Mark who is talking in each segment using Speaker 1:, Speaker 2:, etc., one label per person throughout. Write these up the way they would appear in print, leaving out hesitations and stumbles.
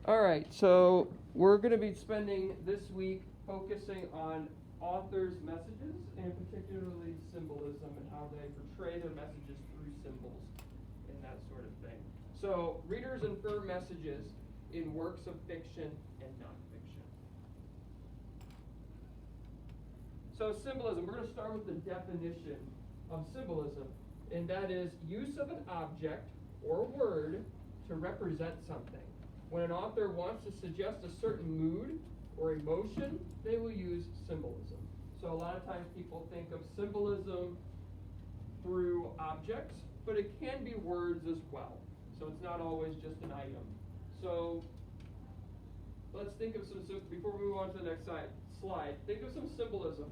Speaker 1: All right, so we're going to be spending this week focusing on authors' messages, and particularly symbolism and how they portray their messages through symbols and that sort of thing. So readers infer messages in works of fiction and nonfiction. So symbolism, we're going to start with the definition of symbolism, and that is use of an object or word to represent something. When an author wants to suggest a certain mood or emotion, they will use symbolism. So a lot of times people think of symbolism through objects, but it can be words as well. So it's not always just an item. So let's think of some, before we move on to the next slide, think of some symbolism.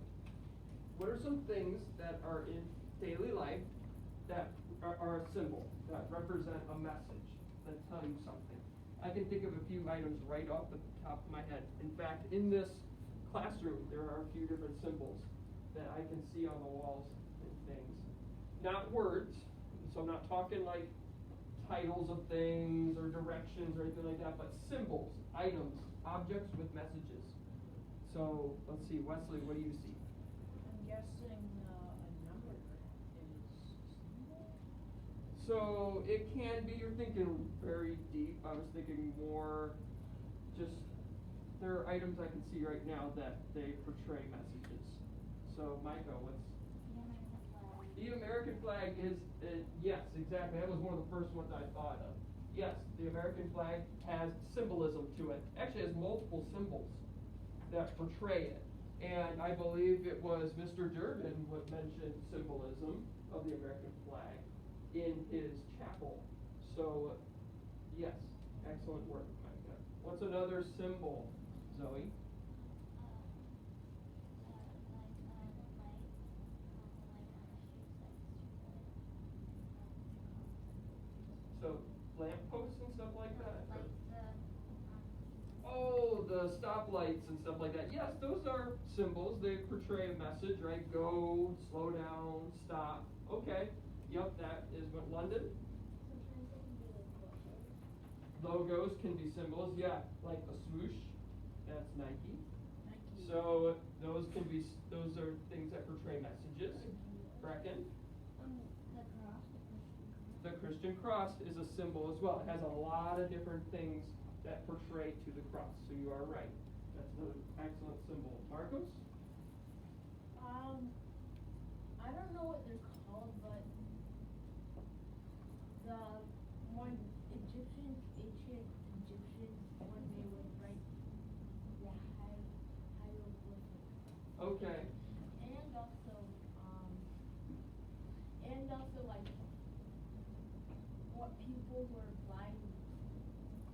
Speaker 1: What are some things that are in daily life that are a symbol, that represent a message, that tell you something? I can think of a few items right off the top of my head. In fact, in this classroom, there are a few different symbols that I can see on the walls and things. Not words, so I'm not talking like titles of things or directions or anything like that, but symbols, items, objects with messages. So let's see, Wesley, what do you see?
Speaker 2: I'm guessing a number is symbol?
Speaker 1: So it can be, you're thinking very deep. I was thinking more just, there are items I can see right now that they portray messages. So Micah, what's? The American flag is, yes, exactly. That was one of the first ones I thought of. Yes, the American flag has symbolism to it. Actually, it has multiple symbols that portray it. And I believe it was Mr. Durbin what mentioned symbolism of the American flag in his chapel. So, yes, excellent work, Micah. What's another symbol, Zoe? So, lampposts and stuff like that? Oh, the stoplights and stuff like that. Yes, those are symbols. They portray a message, right? Go, slow down, stop. Okay. Yep, that is what London. Logos can be symbols, yeah, like a swoosh. That's Nike. So those are things that portray messages. Brecken. The Christian cross is a symbol as well. It has a lot of different things that portray to the cross. So you are right. That's another excellent symbol. Marcos?
Speaker 2: I don't know what they're called, but the one Egyptians when they would write the hieroglyphics.
Speaker 1: Okay.
Speaker 2: And also like what people who are blind,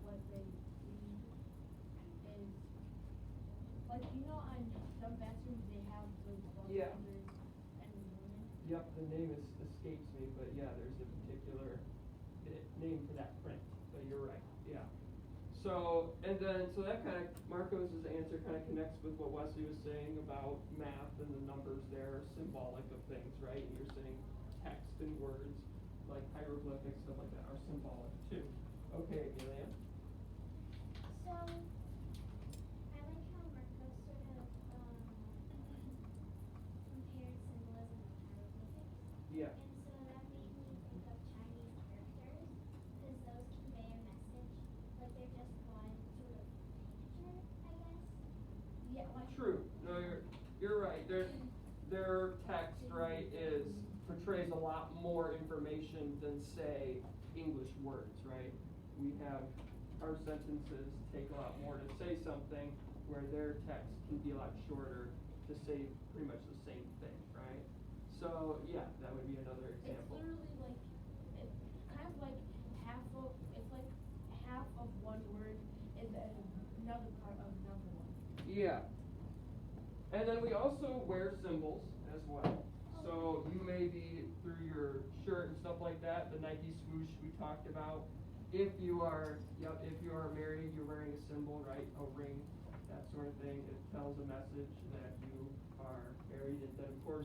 Speaker 2: what they read is like on some bathrooms they have those
Speaker 1: Yeah.
Speaker 2: and women.
Speaker 1: Yep, the name escapes me, but yeah, there's a particular name for that print. But you're right. Yeah. So that kind of Marcos's answer kind of connects with what Wesley was saying about math and the numbers there are symbolic of things, right? And you're saying text and words like hieroglyphics, stuff like that, are symbolic too. Okay, Amelia.
Speaker 3: So, I like how Marcos sort of compared symbolism with hieroglyphics.
Speaker 1: Yeah.
Speaker 3: And so that made me think of Chinese characters, because those convey a message, but they're just one sort of picture, I guess.
Speaker 2: Yeah, like
Speaker 1: True. No, you're right. Their text, right, portrays a lot more information than say English words, right? We have our sentences take a lot more to say something, where their text can be a lot shorter to say pretty much the same thing, right? So yeah, that would be another example.
Speaker 2: It's literally like it's kind of like half of one word and then another part of another one.
Speaker 1: Yeah. And then we also wear symbols as well. So you may be through your shirt and stuff like that, the Nike swoosh we talked about. If you are married, you're wearing a symbol, right? A ring, that sort of thing. It tells a message that you are married. And then of course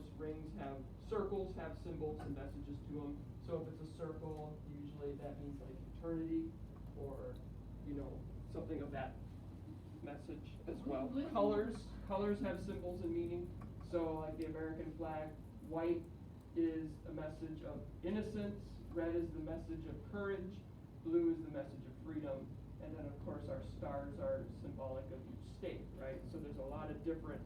Speaker 1: circles have symbols and messages to them. So if it's a circle, usually that means like eternity or something of that message as well. Colors have symbols and meaning. So like the American flag, white is a message of innocence, red is the message of courage, blue is the message of freedom, and then of course our stars are symbolic of each state, right? So there's a lot of different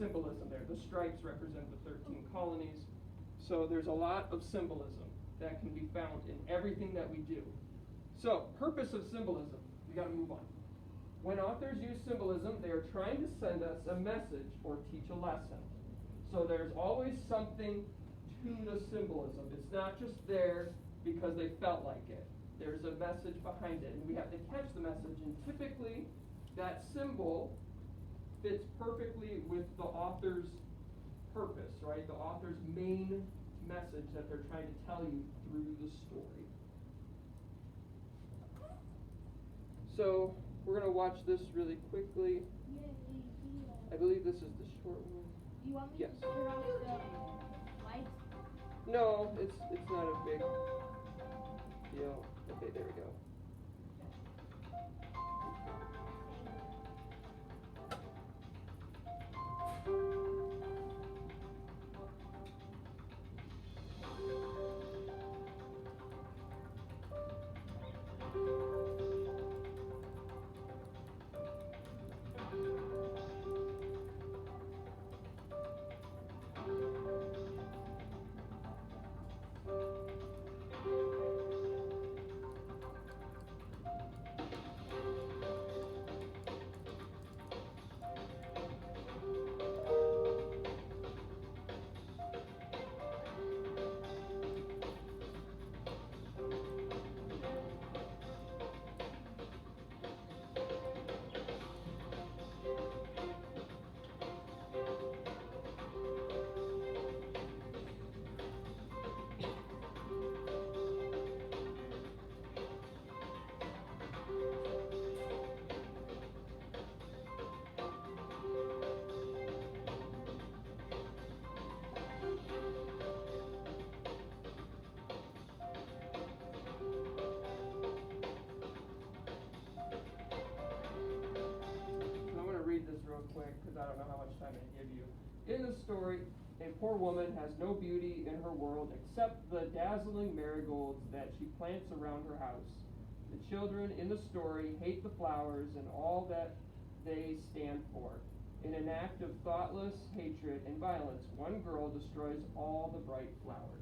Speaker 1: symbolism there. The stripes represent the 13 colonies. So there's a lot of symbolism that can be found in everything that we do. So, purpose of symbolism. We got to move on. When authors use symbolism, they are trying to send us a message or teach a lesson. So there's always something to the symbolism. It's not just there because they felt like it. There's a message behind it, and we have to catch the message. And typically, that symbol fits perfectly with the author's purpose, right? The author's main message that they're trying to tell you through the story. So we're going to watch this really quickly. I believe this is the short one.
Speaker 2: You want me
Speaker 1: Yes.
Speaker 2: to turn off the lights?
Speaker 1: No, it's not a big deal. Okay, there we go. Quick, because I don't know how much time I give you. In the story, a poor woman has no beauty in her world except the dazzling marigolds that she plants around her house. The children in the story hate the flowers and all that they stand for. In an act of thoughtless hatred and violence, one girl destroys all the bright flowers.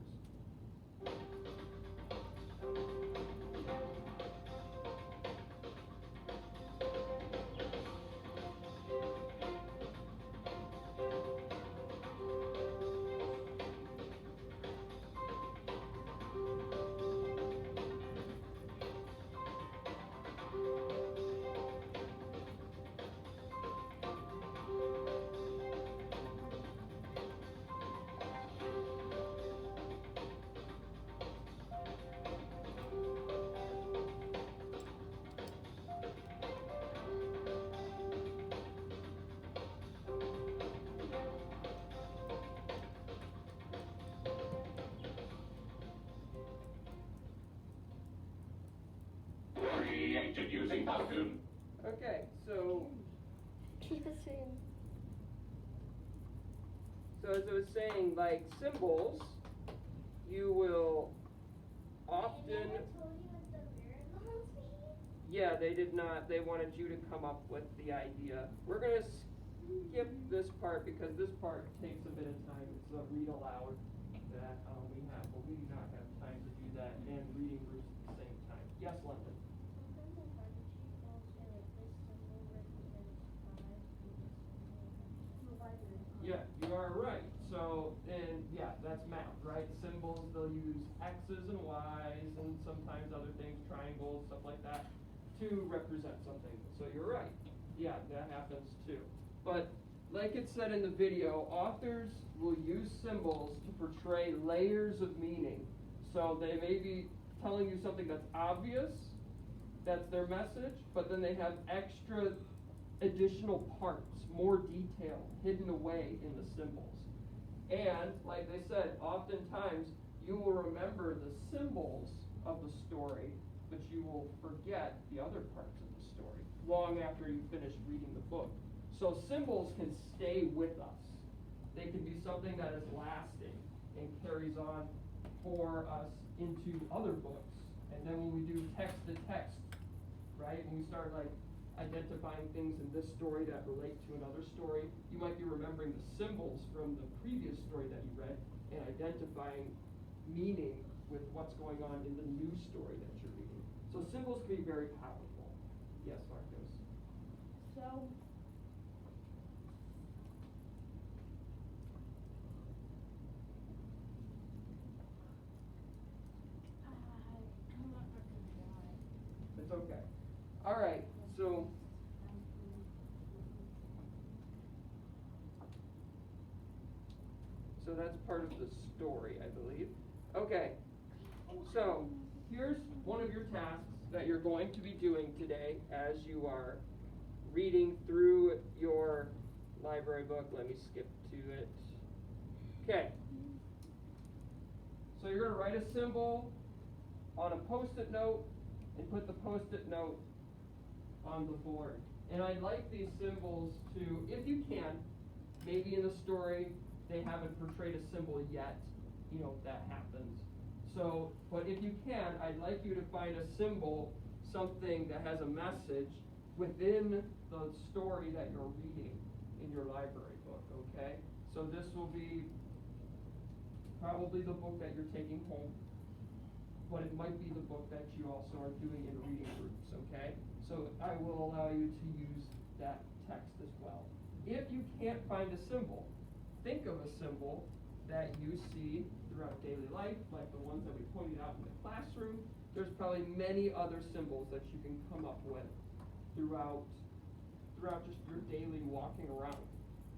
Speaker 4: Using Falcon.
Speaker 1: Okay, so
Speaker 3: Keep it saying.
Speaker 1: as I was saying, like symbols, you will often.
Speaker 3: They never told you what the marigolds mean?
Speaker 1: Yeah, they did not. They wanted you to come up with the idea. We're gonna skip this part because this part takes a bit of time. It's a read aloud that we have, but we do not have time to do that and reading groups at the same time. Yes, London. Yeah, you are right. So, and yeah, that's math, right? Symbols, they'll use X's and Y's and sometimes other things, triangles, stuff like that, to represent something. So you're right. Yeah, that happens too. But like it said in the video, authors will use symbols to portray layers of meaning. So they may be telling you something that's obvious, that's their message, but then they have extra additional parts, more detail hidden away in the symbols. And like they said, oftentimes you will remember the symbols of the story, but you will forget the other parts of the story, long after you finish reading the book. So symbols can stay with us. They can be something that is lasting and carries on for us into other books. And then when we do text to text, right, when we start like identifying things in this story that relate to another story, you might be remembering the symbols from the previous story that you read and identifying meaning with what's going on in the new story that you're reading. So symbols can be very powerful. Yes, Marcos.
Speaker 2: So, I'm not gonna draw it.
Speaker 1: It's okay. All right, so that's part of the story, I believe. Okay, so here's one of your tasks that you're going to be doing today as you are reading through your library book. Let me skip to it. Okay. So you're going to write a symbol on a post-it note and put the post-it note on the board. And I'd like these symbols to, if you can, maybe in the story they haven't portrayed a symbol yet, that happens. So, but if you can, I'd like you to find a symbol, something that has a message within the story that you're reading in your library book, okay? So this will be probably the book that you're taking home, but it might be the book that you also are doing in reading groups, okay? So I will allow you to use that text as well. If you can't find a symbol, think of a symbol that you see throughout daily life, like the ones that we pointed out in the classroom. There's probably many other symbols that you can come up with throughout just your daily walking around.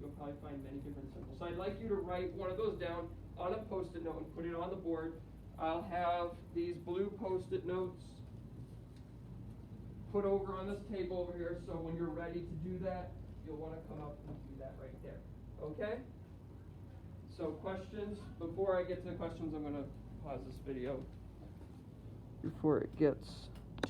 Speaker 1: You'll probably find many different symbols. So I'd like you to write one of those down on a post-it note and put it on the board. I'll have these blue post-it notes put over on this table over here, so when you're ready to do that, you'll want to come up and do that right there. Okay? So questions? Before I get to the questions, I'm going to pause this video before it gets